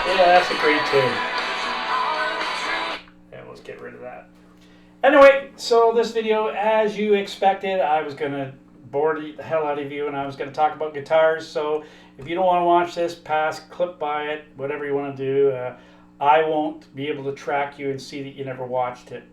Yeah, that's a great tune. And let's get rid of that. Anyway, so this video, as you expected, I was going to bore the hell out of you and I was going to talk about guitars. So if you don't want to watch this, pass, clip by it, whatever you want to do. I won't be able to track you and see that you never watched it.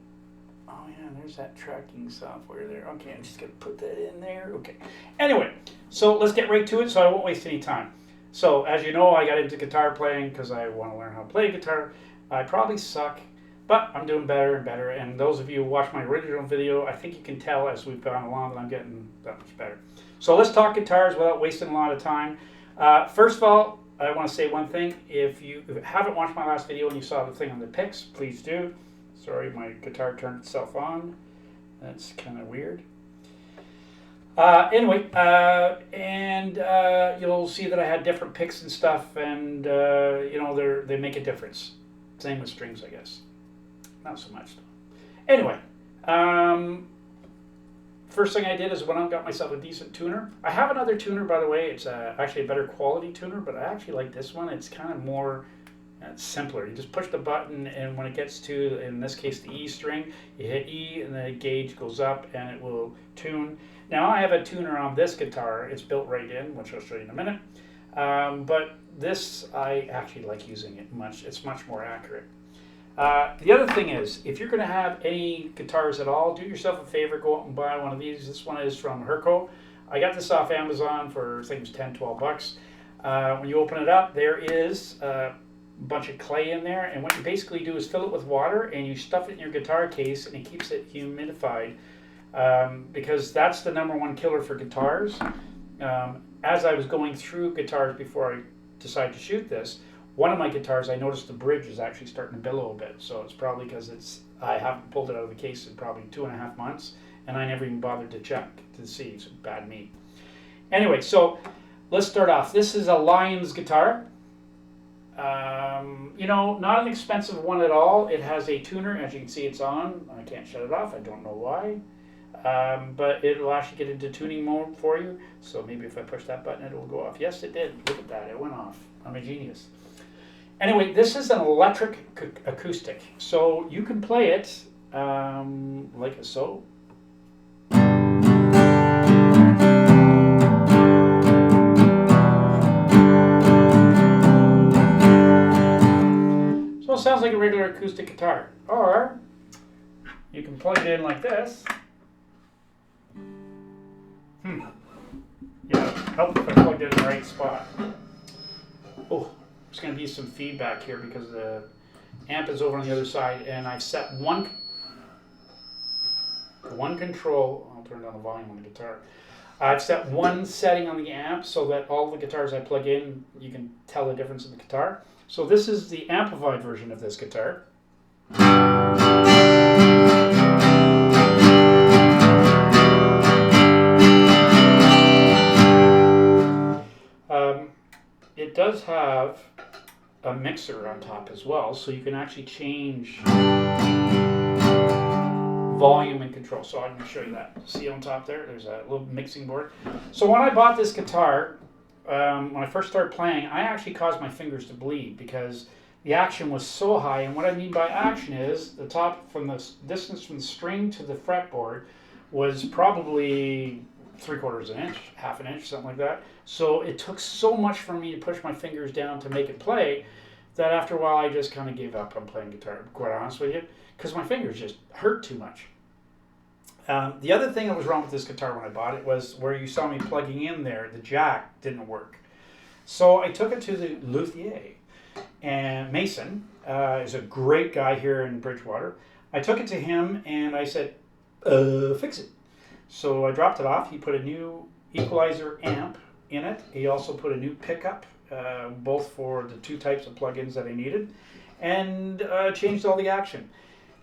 Oh yeah, there's that tracking software there. Okay, I'm just going to put that in there. Okay. Anyway, so let's get right to it so I won't waste any time. So as you know, I got into guitar playing because I want to learn how to play guitar. I probably suck, but I'm doing better and better. And those of you who watched my original video, I think you can tell as we've gone along that I'm getting that much better. So let's talk guitars without wasting a lot of time. First of all, I want to say one thing. If you haven't watched my last video and you saw the thing on the picks, please do. Sorry, my guitar turned itself on. That's kind of weird. Anyway, you'll see that I had different picks and stuff, and you know, they make a difference. Same with strings, I guess. Not so much though. Anyway, first thing I did is went out and got myself a decent tuner. I have another tuner, by the way. It's actually a better quality tuner, but I actually like this one. It's kind of more simpler. You just push the button, and when it gets to, in this case, the E string, you hit E, and the gauge goes up, and it will tune. Now, I have a tuner on this guitar. It's built right in, which I'll show you in a minute. But this, I actually like using it much. It's much more accurate. The other thing is, if you're going to have any guitars at all, do yourself a favor, go out and buy one of these. This one is from Herco. I got this off Amazon for, I think it was 10, 12 bucks. When you open it up, there is a bunch of clay in there, and what you basically do is fill it with water, and you stuff it in your guitar case, and it keeps it humidified, because that's the #1 killer for guitars. As I was going through guitars before I decided to shoot this, one of my guitars, I noticed the bridge is actually starting to billow a bit. So it's probably because I haven't pulled it out of the case in probably 2.5 months, and I never even bothered to check to see. It's bad me. Anyway, so let's start off. This is a Lions guitar. You know, not an expensive one at all. It has a tuner. As you can see, it's on. I can't shut it off. I don't know why. But it will actually get into tuning mode for you. So maybe if I push that button, it will go off. Yes, it did. Look at that. It went off. I'm a genius. Anyway, this is an electric acoustic, so you can play it like so. So it sounds like a regular acoustic guitar. Or you can plug it in like this. Yeah, help if I plugged it in the right spot. Oh. There's going to be some feedback here because the amp is over on the other side, and I've set one control. I'll turn down the volume on the guitar. I've set one setting on the amp so that all the guitars I plug in, you can tell the difference in the guitar. So this is the amplified version of this guitar. It does have a mixer on top as well, so you can actually change volume and control. So I'm going to show you that. See on top there? There's a little mixing board. So when I bought this guitar, when I first started playing, I actually caused my fingers to bleed because the action was so high. And what I mean by action is the top, from the distance from the string to the fretboard, was probably 3/4 inch, half an inch, something like that. So it took so much for me to push my fingers down to make it play that after a while I just kind of gave up on playing guitar, quite honest with you, because my fingers just hurt too much. The other thing that was wrong with this guitar when I bought it was where you saw me plugging in there, the jack didn't work. So I took it to the luthier, and Mason is a great guy here in Bridgewater. I took it to him and I said, fix it. So I dropped it off. He put a new equalizer amp in it. He also put a new pickup, both for the two types of plugins that I needed, and changed all the action.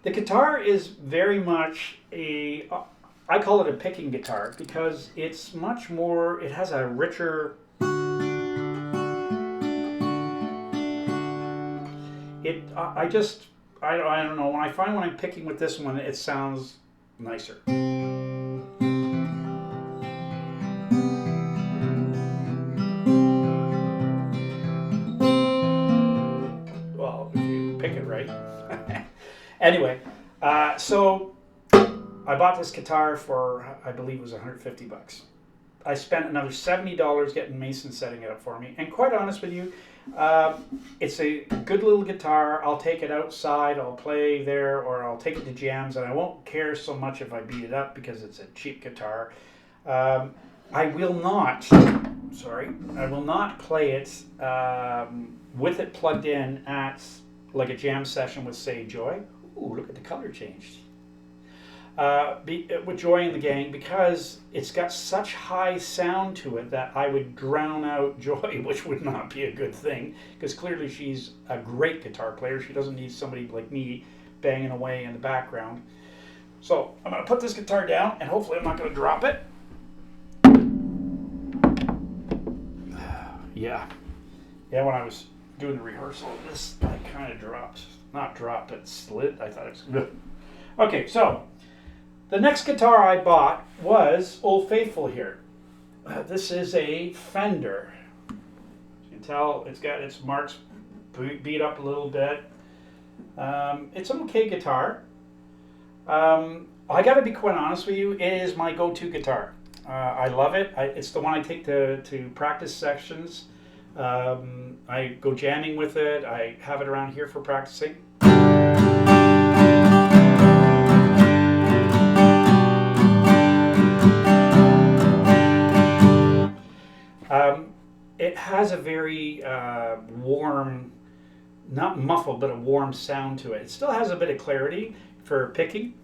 The guitar is very much I call it a picking guitar because it's much more, it has a richer, I don't know, when I find when I'm picking with this one, it sounds nicer. Anyway, so I bought this guitar for, I believe it was 150 bucks. I spent another $70 getting Mason setting it up for me. And quite honest with you, it's a good little guitar. I'll take it outside, I'll play there, or I'll take it to jams, and I won't care so much if I beat it up because it's a cheap guitar. I will not play it with it plugged in at like a jam session with, say, Joy. Ooh, look at the color changed. With Joy and the gang, because it's got such high sound to it that I would drown out Joy, which would not be a good thing, because clearly she's a great guitar player. She doesn't need somebody like me banging away in the background. So I'm going to put this guitar down, and hopefully I'm not going to drop it. Yeah, when I was doing the rehearsal, this like kind of dropped. Not dropped, but slid. I thought it was good. Okay, so the next guitar I bought was Old Faithful here. This is a Fender. You can tell it's got its marks beat up a little bit. It's an okay guitar. I got to be quite honest with you, it is my go-to guitar. I love it. It's the one I take to practice sections. I go jamming with it. I have it around here for practicing. It has a very warm, not muffled, but a warm sound to it. It still has a bit of clarity for picking.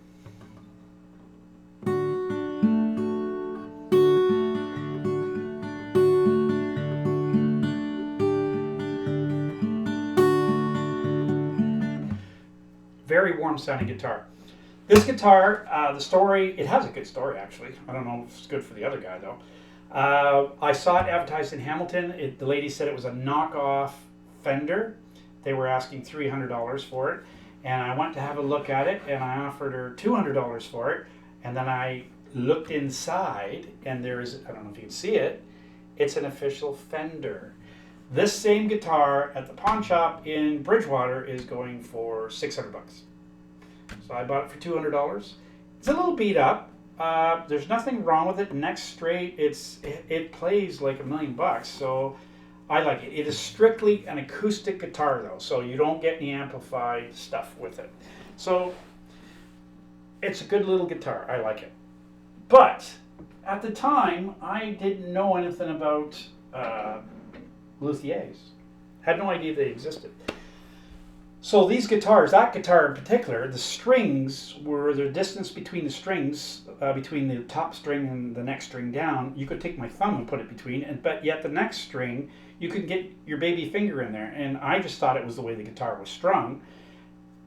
Very warm sounding guitar. This guitar, the story, it has a good story actually. I don't know if it's good for the other guy though. I saw it advertised in Hamilton. The lady said it was a knockoff Fender. They were asking $300 for it. And I went to have a look at it and I offered her $200 for it. And then I looked inside and there is, I don't know if you can see it, it's an official Fender. This same guitar at the pawn shop in Bridgewater is going for $600 bucks. So I bought it for $200. It's a little beat up. There's nothing wrong with it. Neck straight. It plays like $1 million bucks. So I like it. It is strictly an acoustic guitar though, so you don't get any amplified stuff with it. So it's a good little guitar. I like it. But at the time, I didn't know anything about luthiers. Had no idea they existed. So these guitars, that guitar in particular, the strings were the distance between the strings, between the top string and the next string down. You could take my thumb and put it between, but yet the next string, you could get your baby finger in there. And I just thought it was the way the guitar was strung.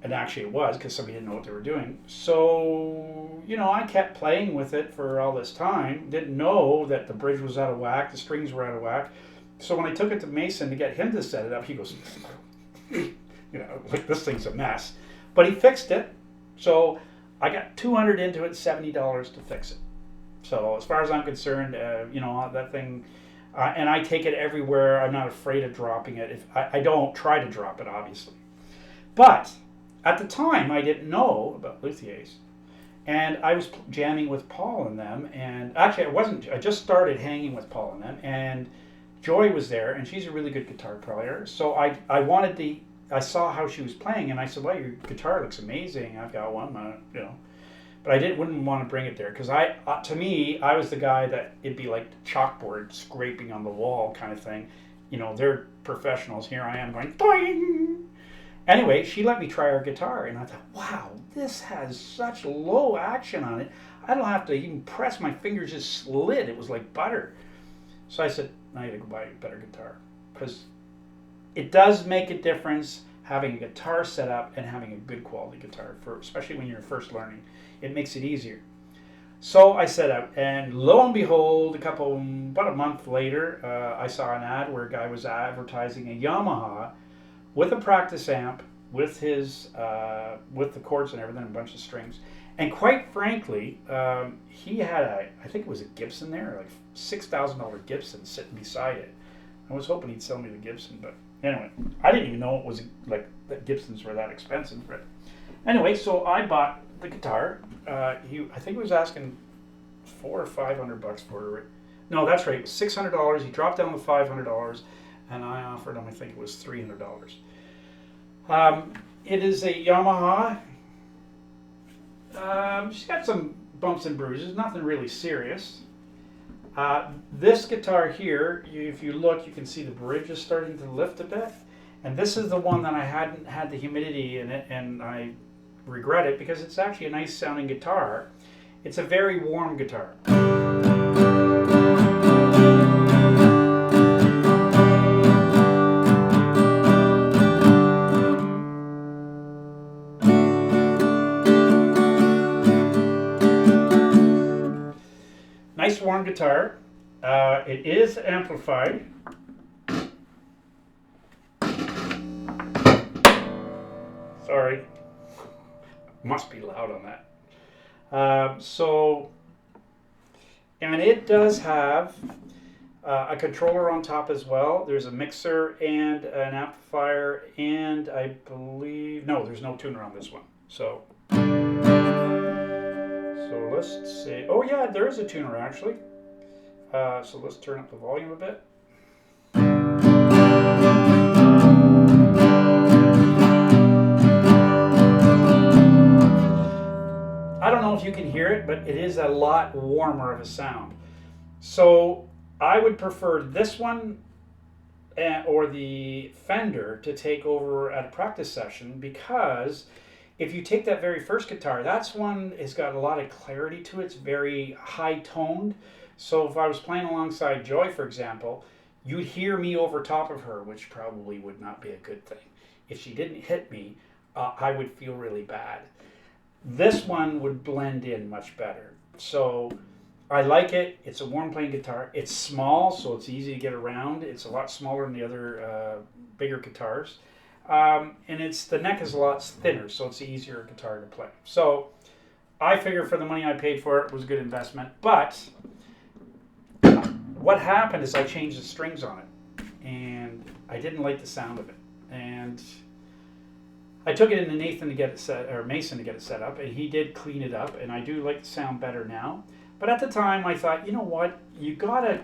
And actually it was, because somebody didn't know what they were doing. So, I kept playing with it for all this time. Didn't know that the bridge was out of whack, the strings were out of whack. So when I took it to Mason to get him to set it up, he goes, like this thing's a mess. But he fixed it. So I got $200 into it, $70 to fix it. So as far as I'm concerned, that thing, and I take it everywhere. I'm not afraid of dropping it. If I don't try to drop it, obviously. But at the time, I didn't know about luthiers. And I was jamming with Paul and them. And actually, I just started hanging with Paul and them. And Joy was there, and she's a really good guitar player. So I saw how she was playing, and I said, "Well, your guitar looks amazing. I've got one, But I wouldn't want to bring it there because to me, I was the guy that it'd be like chalkboard scraping on the wall kind of thing. They're professionals. Here I am going, boing. Anyway, she let me try her guitar, and I thought, wow, this has such low action on it. I don't have to even press. My fingers just slid. It was like butter. So I said, I need to go buy a better guitar because it does make a difference having a guitar set up and having a good quality guitar, especially when you're first learning. It makes it easier. So I set out, and lo and behold, about a month later, I saw an ad where a guy was advertising a Yamaha with a practice amp, with his with the cords and everything, a bunch of strings. And quite frankly, he had I think it was a Gibson there, like $6,000 Gibson sitting beside it. I was hoping he'd sell me the Gibson, but anyway, I didn't even know it was like that Gibsons were that expensive. But Anyway, so I bought the guitar. I think he was asking $400 or $500 for it. No, that's right. It was $600. He dropped down to $500, and I offered him, I think it was $300. It is a Yamaha. She's got some bumps and bruises, nothing really serious. This guitar here, if you look, you can see the bridge is starting to lift a bit. And this is the one that I hadn't had the humidity in it, and I regret it because it's actually a nice sounding guitar. It's a very warm guitar. Nice warm guitar. It is amplified. Sorry. Must be loud on that. And it does have a controller on top as well. There's a mixer and an amplifier, and I believe, no, there's no tuner on this one. So let's see. Oh yeah, there is a tuner actually. So let's turn up the volume a bit. I don't know if you can hear it, but it is a lot warmer of a sound. So I would prefer this one or the Fender to take over at a practice session, because if you take that very first guitar, that's one has got a lot of clarity to it. It's very high toned. So if I was playing alongside Joy, for example, you'd hear me over top of her, which probably would not be a good thing. If she didn't hit me, I would feel really bad. This one would blend in much better. So I like it. It's a warm playing guitar. It's small, so it's easy to get around. It's a lot smaller than the other bigger guitars. And the neck is a lot thinner, so it's an easier guitar to play. So I figure for the money I paid for it was a good investment. But what happened is I changed the strings on it, and I didn't like the sound of it. And I took it into Nathan to get it set, or Mason to get it set up, and he did clean it up, and I do like the sound better now. But at the time, I thought, you know what, you gotta.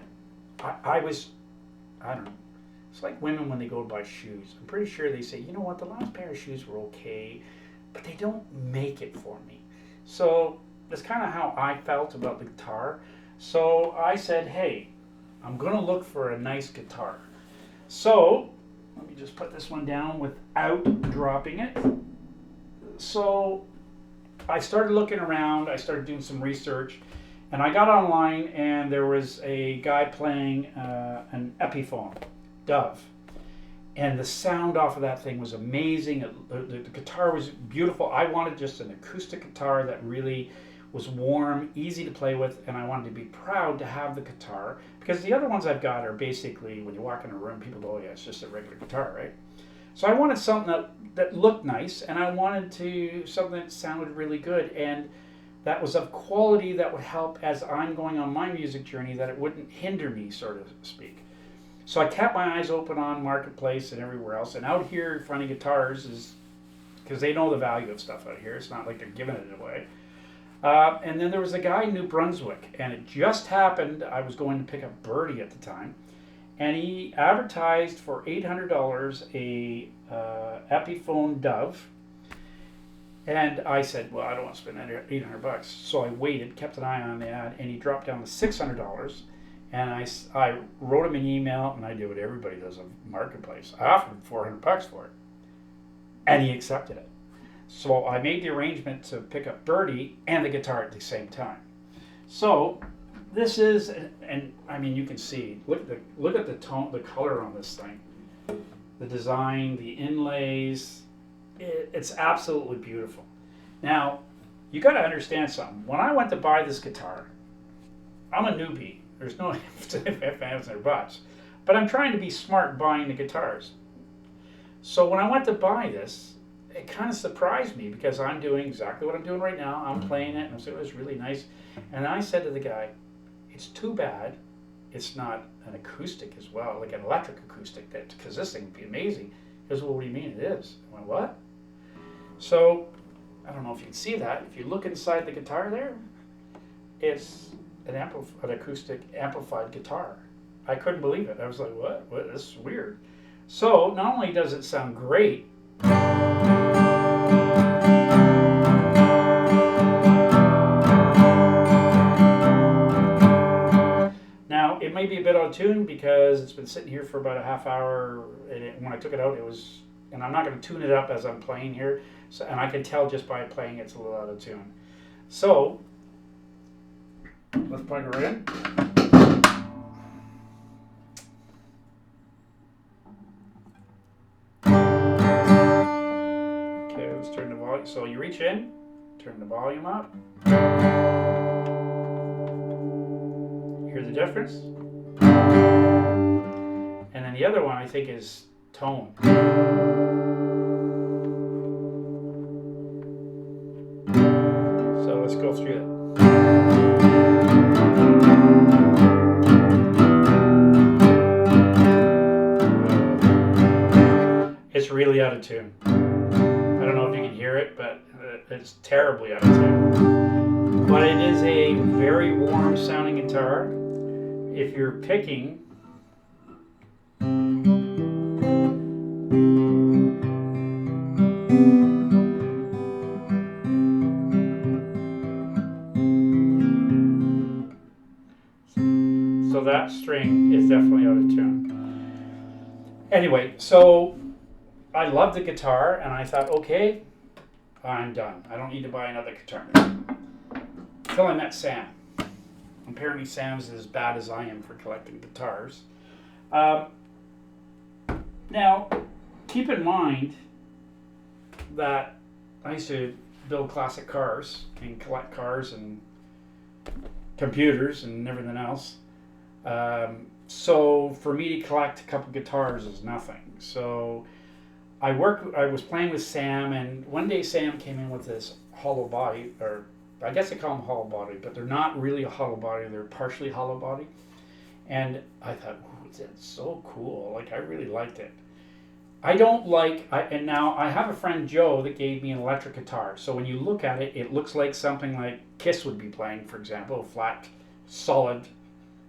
I don't know. It's like women when they go to buy shoes. I'm pretty sure they say, you know what, the last pair of shoes were okay, but they don't make it for me. So that's kind of how I felt about the guitar. So I said, hey, I'm gonna look for a nice guitar. So let me just put this one down without dropping it. So I started looking around, I started doing some research, and I got online, and there was a guy playing an Epiphone, Dove. And the sound off of that thing was amazing. The guitar was beautiful. I wanted just an acoustic guitar that really was warm, easy to play with, and I wanted to be proud to have the guitar, because the other ones I've got are basically, when you walk in a room, people go, oh yeah, it's just a regular guitar, right? So I wanted something that looked nice, and I wanted something that sounded really good, and that was of quality that would help as I'm going on my music journey, that it wouldn't hinder me, so to speak. So I kept my eyes open on Marketplace and everywhere else, and out here finding guitars is, because they know the value of stuff out here, it's not like they're giving it away. And then there was a guy in New Brunswick, and it just happened, I was going to pick up Birdie at the time, and he advertised for $800 a Epiphone Dove, and I said, well, I don't want to spend $800. So I waited, kept an eye on the ad, and he dropped down to $600, and I wrote him an email, and I did what everybody does on Marketplace. I offered him $400 for it, and he accepted it. So I made the arrangement to pick up Birdie and the guitar at the same time. So this is, and I mean, you can see, look at the tone, the color on this thing, the design, the inlays. It's absolutely beautiful. Now, you got to understand something. When I went to buy this guitar, I'm a newbie. There's no ifs, ands, or buts. But I'm trying to be smart buying the guitars. So when I went to buy this, it kind of surprised me, because I'm doing exactly what I'm doing right now. I'm playing it, and it was really nice. And I said to the guy, it's too bad it's not an acoustic as well, like an electric acoustic, because this thing would be amazing. He goes, well, what do you mean it is? I went, what? So I don't know if you can see that. If you look inside the guitar there, it's an acoustic amplified guitar. I couldn't believe it. I was like, what? This is weird. So not only does it sound great, now it may be a bit out of tune because it's been sitting here for about a half hour, and when I took it out, it was, and I'm not going to tune it up as I'm playing here, so, and I can tell just by playing it's a little out of tune. So let's plug her in. Okay, let's turn the volume. So you reach in, turn the volume up. Hear the difference? And then the other one I think is tone. So let's go through it. It's really out of tune. I don't know if you can hear it, but it's terribly out of tune. But it is a very warm sounding guitar. If you're picking, so that string is definitely out of tune. Anyway, so I love the guitar, and I thought, okay, I'm done. I don't need to buy another guitar. Until I met Sam. Apparently Sam's as bad as I am for collecting guitars. Now, keep in mind that I used to build classic cars and collect cars and computers and everything else. So for me to collect a couple guitars is nothing. So I was playing with Sam, and one day Sam came in with this hollow body, or I guess they call them hollow body, but they're not really a hollow body, they're partially hollow body. And I thought, ooh, that's so cool. Like, I really liked it. I don't like, and now I have a friend, Joe, that gave me an electric guitar. So when you look at it, it looks like something like Kiss would be playing, for example, a flat, solid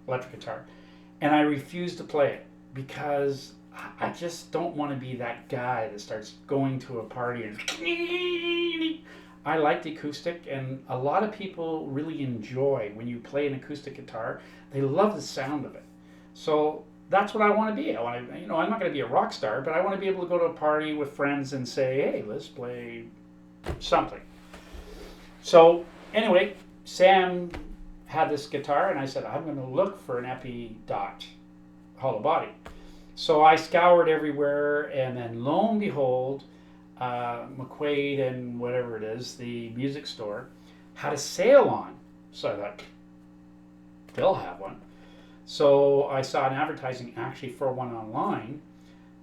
electric guitar. And I refuse to play it because I just don't want to be that guy that starts going to a party and I like the acoustic, and a lot of people really enjoy when you play an acoustic guitar. They love the sound of it. So that's what I want to be. I want to, I'm not going to be a rock star, but I want to be able to go to a party with friends and say, hey, let's play something. So anyway, Sam had this guitar, and I said, I'm going to look for an Epi Dot hollow body. So I scoured everywhere, and then lo and behold, McQuaid and whatever it is, the music store, had a sale on. So I thought, they'll have one. So I saw an advertising actually for one online,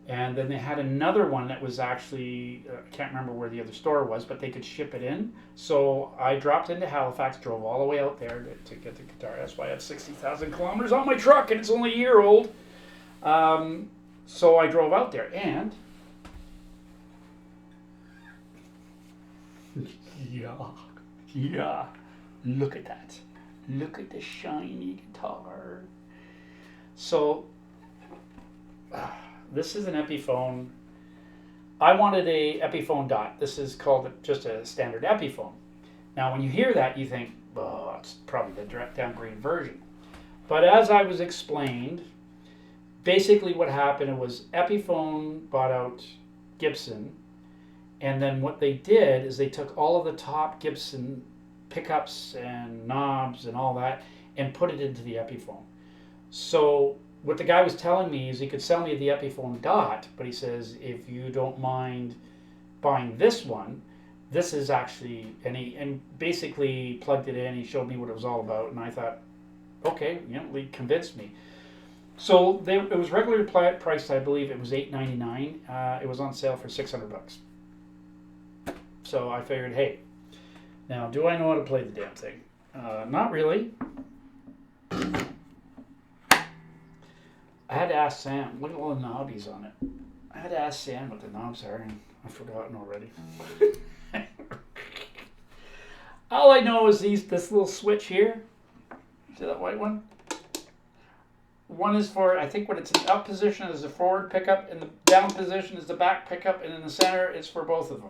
and then they had another one that was actually, I can't remember where the other store was, but they could ship it in. So I dropped into Halifax, drove all the way out there to get the guitar. That's why I have 60,000 kilometers on my truck, and it's only a year old. So I drove out there, and yeah, look at that. Look at the shiny guitar. So this is an Epiphone. I wanted a Epiphone Dot. This is called just a standard Epiphone. Now when you hear that, you think, oh, it's probably the direct downgrade version. But as I was explained, basically what happened was Epiphone bought out Gibson, and then what they did is they took all of the top Gibson pickups and knobs and all that and put it into the Epiphone. So what the guy was telling me is he could sell me the Epiphone Dot, but he says, if you don't mind buying this one, this is actually, and basically plugged it in, he showed me what it was all about, and I thought, okay, he convinced me. So it was regularly priced, I believe it was $8.99. It was on sale for $600. So I figured, hey, now do I know how to play the damn thing? Not really. I had to ask Sam. Look at all the knobbies on it. I had to ask Sam what the knobs are, and I've forgotten already. All I know is this little switch here. See that white one? One is for, I think when it's in up position is the forward pickup, and the down position is the back pickup, and in the center it's for both of them.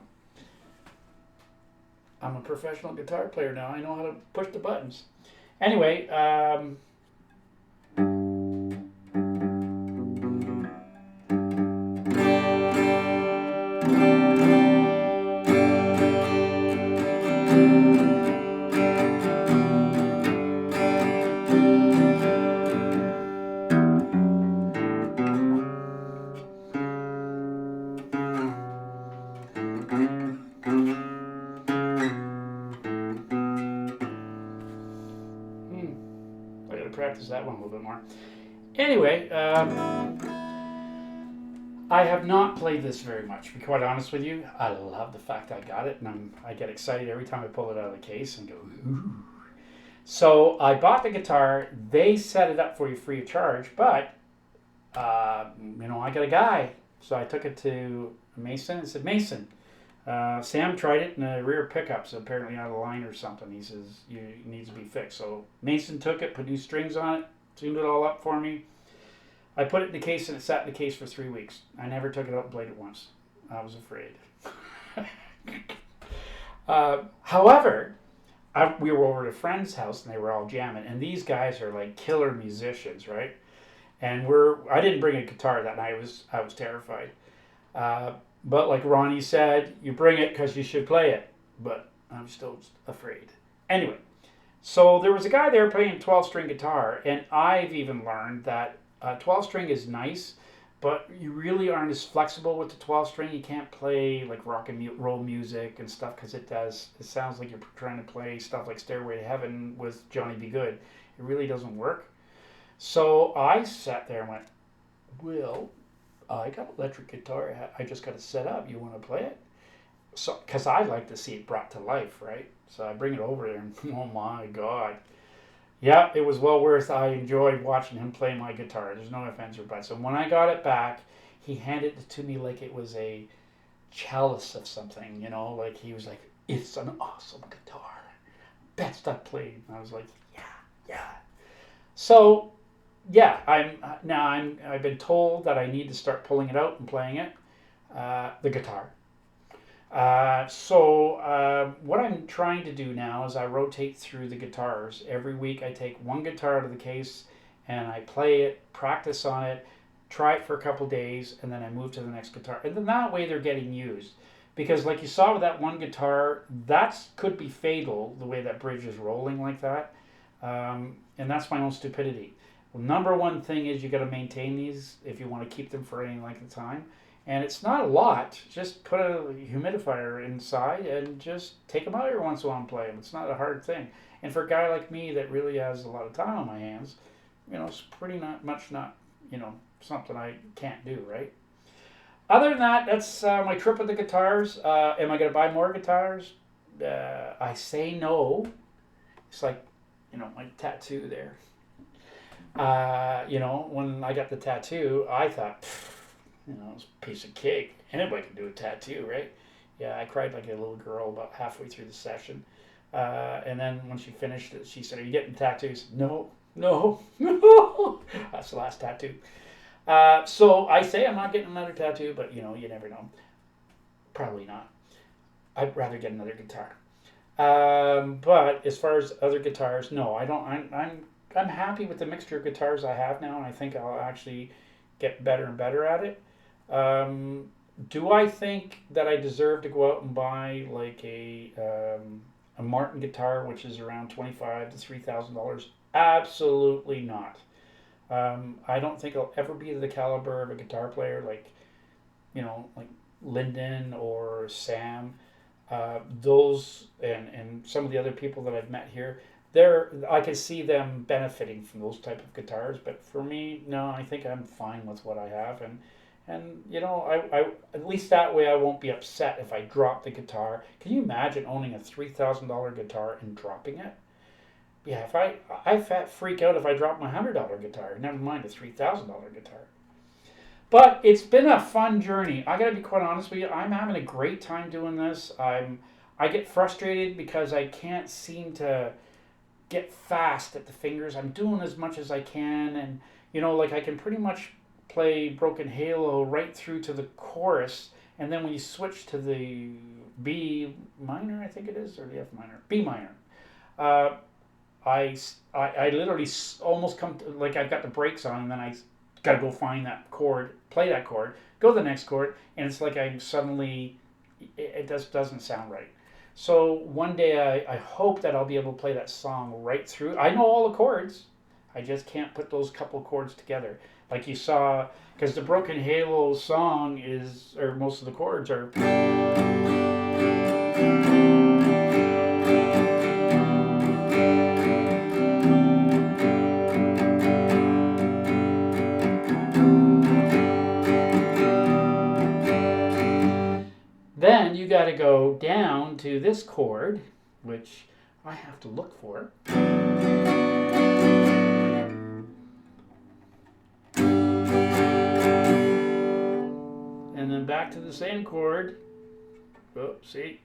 I'm a professional guitar player now. I know how to push the buttons. Anyway, I gotta practice that one a little bit more. Anyway, I have not played this very much, to be quite honest with you. I love the fact I got it, and I get excited every time I pull it out of the case and go, ooh. So I bought the guitar. They set it up for you free of charge, but, I got a guy. So I took it to Mason and said, Mason, Sam tried it, and the rear pickup's apparently out of line or something. He says, it needs to be fixed. So Mason took it, put new strings on it, tuned it all up for me. I put it in the case, and it sat in the case for 3 weeks. I never took it out and played it once. I was afraid. However, we were over at a friend's house, and they were all jamming. And these guys are like killer musicians, right? And I didn't bring a guitar that night. I was terrified. But like Ronnie said, you bring it because you should play it. But I'm still afraid. Anyway, so there was a guy there playing 12-string guitar, and I've even learned that 12-string is nice, but you really aren't as flexible with the 12-string. You can't play like rock and roll music and stuff because it sounds like you're trying to play stuff like Stairway to Heaven with Johnny B. Good. It really doesn't work. So I sat there and went, well, I got an electric guitar. I just got it set up. You want to play it? So, because I like to see it brought to life, right? So I bring it over there, and oh my God. Yeah, it was well worth. I enjoyed watching him play my guitar. There's no offense or buts. And when I got it back, he handed it to me like it was a chalice of something, like he was like, it's an awesome guitar. Best I've played. And I was like, yeah. So, yeah, I've been told that I need to start pulling it out and playing it, the guitar. So what I'm trying to do now is I rotate through the guitars. Every week I take one guitar out of the case and I play it, practice on it, try it for a couple days, and then I move to the next guitar. And then that way they're getting used. Because like you saw with that one guitar, that could be fatal, the way that bridge is rolling like that. And that's my own stupidity. Well, number one thing is you got to maintain these if you want to keep them for any length of time. And it's not a lot. Just put a humidifier inside and just take them out every once in a while and play them. It's not a hard thing. And for a guy like me that really has a lot of time on my hands, it's pretty not something I can't do, right? Other than that, that's my trip with the guitars. Am I going to buy more guitars? I say no. It's like, my tattoo there. When I got the tattoo, I thought, it's a piece of cake. Anybody can do a tattoo, right? Yeah, I cried like a little girl about halfway through the session. And then when she finished it, she said, are you getting tattoos? No. That's the last tattoo. So I say I'm not getting another tattoo, but, you never know. Probably not. I'd rather get another guitar. But as far as other guitars, no, I don't. I'm happy with the mixture of guitars I have now, and I think I'll actually get better and better at it. Do I think that I deserve to go out and buy like a Martin guitar, which is around $2,500 to $3,000? Absolutely not. I don't think I'll ever be the caliber of a guitar player like Lyndon or Sam. Those and some of the other people that I've met here, I can see them benefiting from those type of guitars, but for me, no, I think I'm fine with what I have, and I at least that way I won't be upset if I drop the guitar. Can you imagine owning a $3,000 guitar and dropping it? Yeah, if I freak out if I drop my $100 guitar, never mind a $3,000 guitar. But it's been a fun journey. I gotta be quite honest with you. I'm having a great time doing this. I get frustrated because I can't seem to get fast at the fingers. I'm doing as much as I can, and like I can pretty much play Broken Halo right through to the chorus, and then when you switch to the B minor, I think it is, or the F minor, B minor, uh, I literally almost come to, like I've got the brakes on, and then I got to go find that chord, play that chord, go to the next chord, and it's like I'm suddenly, it just doesn't sound right. So one day I hope that I'll be able to play that song right through. I know all the chords, I just can't put those couple chords together. Like you saw, because the Broken Halo song is, or most of the chords are. Then you got to go down to this chord, which I have to look for. And then back to the same chord. Oh, see?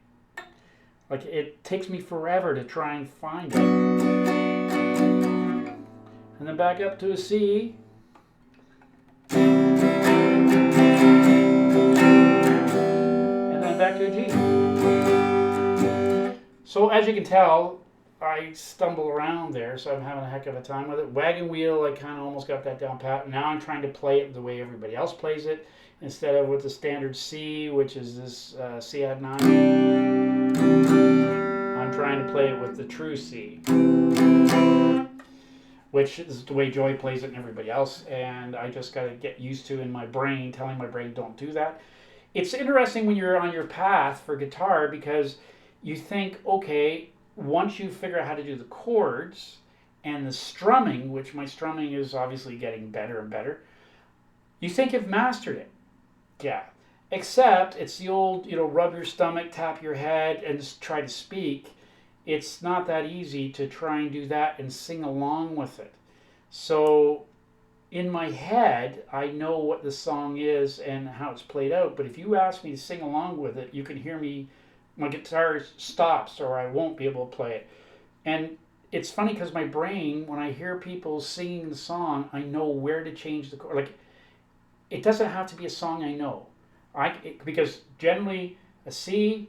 Like it takes me forever to try and find it. And then back up to a C. And then back to a G. So as you can tell, I stumble around there, so I'm having a heck of a time with it. Wagon Wheel, I kind of almost got that down pat. Now I'm trying to play it the way everybody else plays it, instead of with the standard C, which is this C add 9. I'm trying to play it with the true C, which is the way Joy plays it and everybody else, and I just got to get used to in my brain, telling my brain don't do that. It's interesting when you're on your path for guitar because you think, okay, once you figure out how to do the chords and the strumming, which my strumming is obviously getting better and better, you think you've mastered it. Yeah. Except it's the old, rub your stomach, tap your head, and just try to speak. It's not that easy to try and do that and sing along with it. So in my head, I know what the song is and how it's played out. But if you ask me to sing along with it, you can hear me, my guitar stops or I won't be able to play it. And it's funny because my brain, when I hear people singing the song, I know where to change the chord. Like, it doesn't have to be a song I know. Because generally a C,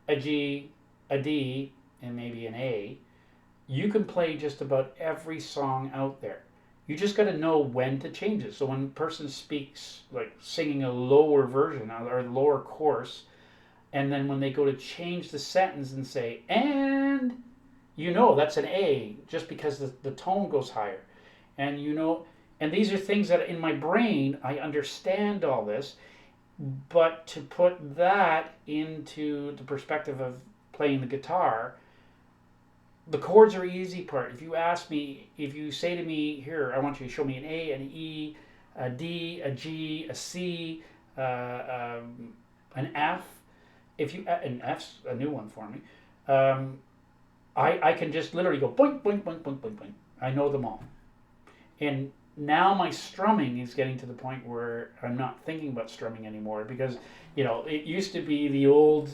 a G, a D, and maybe an A, you can play just about every song out there. You just got to know when to change it. So when a person speaks, like singing a lower version or a lower chorus, and then when they go to change the sentence and say, and, that's an A, just because the tone goes higher. And and these are things that in my brain, I understand all this, but to put that into the perspective of playing the guitar, the chords are easy part. If you say to me, here, I want you to show me an A, an E, a D, a G, a C, an F. An F's a new one for me. I can just literally go boink, boink, boink, boink, boink, boink. I know them all. And now my strumming is getting to the point where I'm not thinking about strumming anymore because, it used to be the old,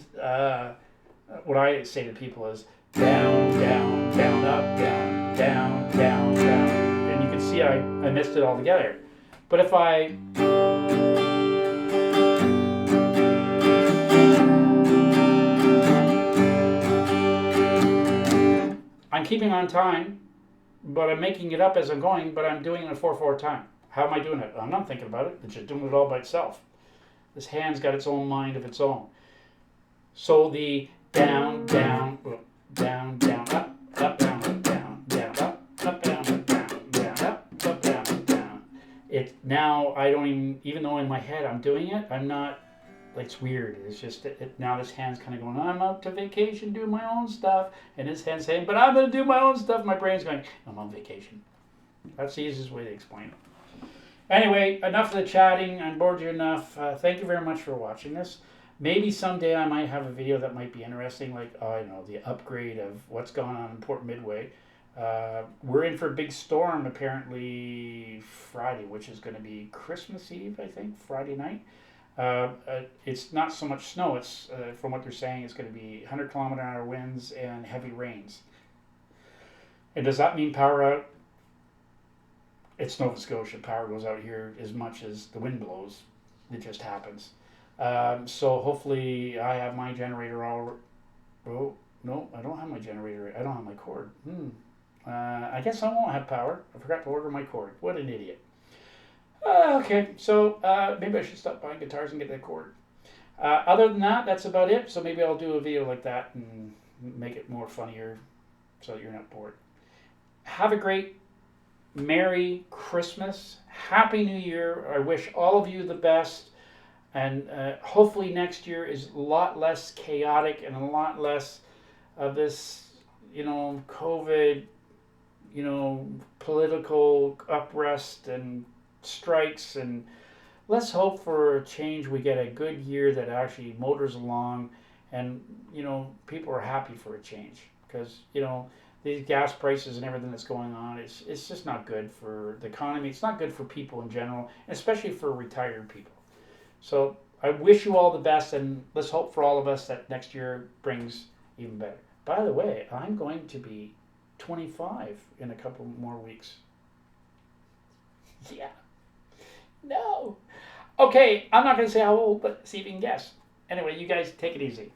what I say to people is down, down, down, up, down, down, down, down. And you can see I missed it all together. But if I'm keeping on time, but I'm making it up as I'm going, but I'm doing it in a 4/4 time. How am I doing it? I'm not thinking about it. It's just doing it all by itself. This hand's got its own mind of its own. So the down, down, down, down, up, up, down, down, down, up, down, down, down, up, down, down. Now I don't even though in my head I'm doing it, I'm not. Like, it's weird. It's just now this hand's kind of going, I'm out to vacation doing my own stuff. And his hand's saying, but I'm going to do my own stuff. My brain's going, I'm on vacation. That's the easiest way to explain it. Anyway, enough of the chatting. I bored you enough. Thank you very much for watching this. Maybe someday I might have a video that might be interesting, like, the upgrade of what's going on in Port Midway. We're in for a big storm apparently Friday, which is going to be Christmas Eve, I think, Friday night. It's not so much snow. It's from what they're saying, it's going to be 100-kilometer-an-hour winds and heavy rains. And does that mean power out? It's Nova Scotia. Power goes out here as much as the wind blows. It just happens. So hopefully I have my generator all. Oh no, I don't have my generator. I don't have my cord. I guess I won't have power. I forgot to order my cord. What an idiot. Okay, so maybe I should stop buying guitars and get that cord. Other than that, that's about it. So maybe I'll do a video like that and make it more funnier so that you're not bored. Have a great Merry Christmas. Happy New Year. I wish all of you the best. And hopefully next year is a lot less chaotic and a lot less of this, COVID, political unrest and strikes. And let's hope for a change. We get a good year that actually motors along and, people are happy for a change because, these gas prices and everything that's going on, it's just not good for the economy. It's not good for people in general, especially for retired people. So I wish you all the best, and let's hope for all of us that next year brings even better. By the way, I'm going to be 25 in a couple more weeks. Yeah. No. Okay, I'm not going to say how old, but see if you can guess. Anyway, you guys take it easy.